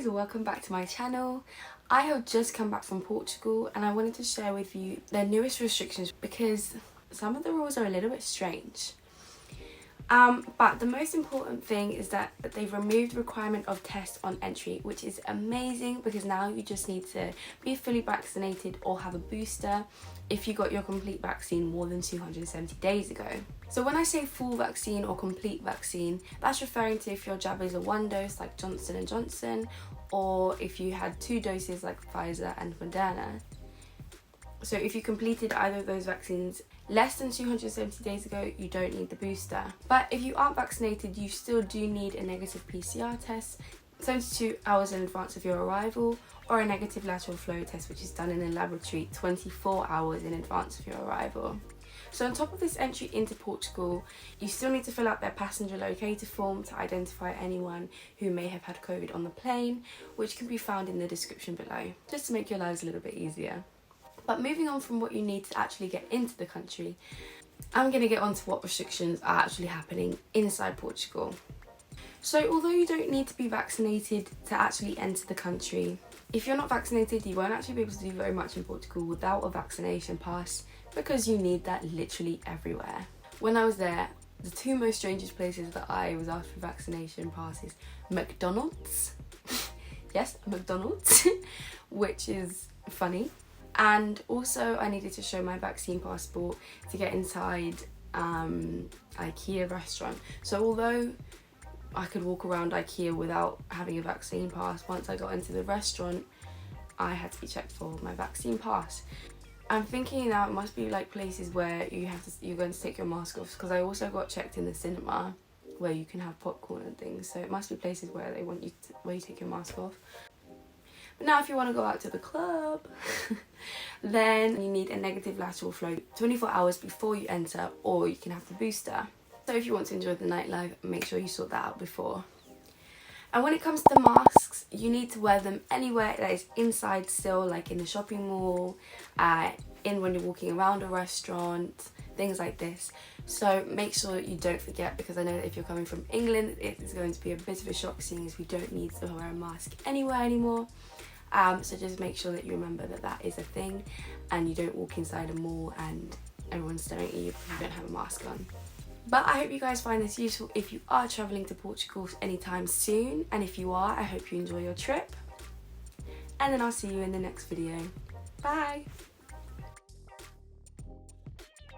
guys, welcome back to my channel. I have just come back from Portugal and I wanted to share with you their newest restrictions because some of the rules are a little bit strange. But the most important thing is that they've removed the requirement of tests on entry, which is amazing because now you just need to be fully vaccinated or have a booster if you got your complete vaccine more than 270 days ago. So when I say full vaccine or complete vaccine, that's referring to if your jab is a 1 dose like Johnson & Johnson, or if you had 2 doses like Pfizer and Moderna. So if you completed either of those vaccines less than 270 days ago, you don't need the booster. But if you aren't vaccinated, you still do need a negative PCR test 72 hours in advance of your arrival, or a negative lateral flow test which is done in a laboratory 24 hours in advance of your arrival. So on top of this entry into Portugal, you still need to fill out their passenger locator form to identify anyone who may have had COVID on the plane, which can be found in the description below, just to make your lives a little bit easier. But moving on from what you need to actually get into the country, I'm going to get on to what restrictions are actually happening inside Portugal. So although you don't need to be vaccinated to actually enter the country, if you're not vaccinated, you won't actually be able to do very much in Portugal without a vaccination pass, because you need that literally everywhere. When I was there, the 2 most strangest places that I was asked for vaccination passes: McDonald's, yes, McDonald's, which is funny. And also I needed to show my vaccine passport to get inside IKEA restaurant. So although I could walk around IKEA without having a vaccine pass, once I got into the restaurant, I had to be checked for my vaccine pass. I'm thinking now it must be like places where you're going to take your mask off, because I also got checked in the cinema where you can have popcorn and things. So it must be places where they want you to, where you take your mask off. But now if you want to go out to the club, then you need a negative lateral flow 24 hours before you enter, or you can have the booster. So if you want to enjoy the nightlife, make sure you sort that out before. And when it comes to masks, you need to wear them anywhere that is inside still, like in the shopping mall, when you're walking around a restaurant, things like this. So make sure you don't forget, because I know that if you're coming from England, it is going to be a bit of a shock, seeing as we don't need to wear a mask anywhere anymore. So just make sure that you remember that that is a thing, and you don't walk inside a mall and everyone's staring at you if you don't have a mask on. But I hope you guys find this useful if you are travelling to Portugal anytime soon, and if you are, I hope you enjoy your trip. And then I'll see you in the next video. Bye!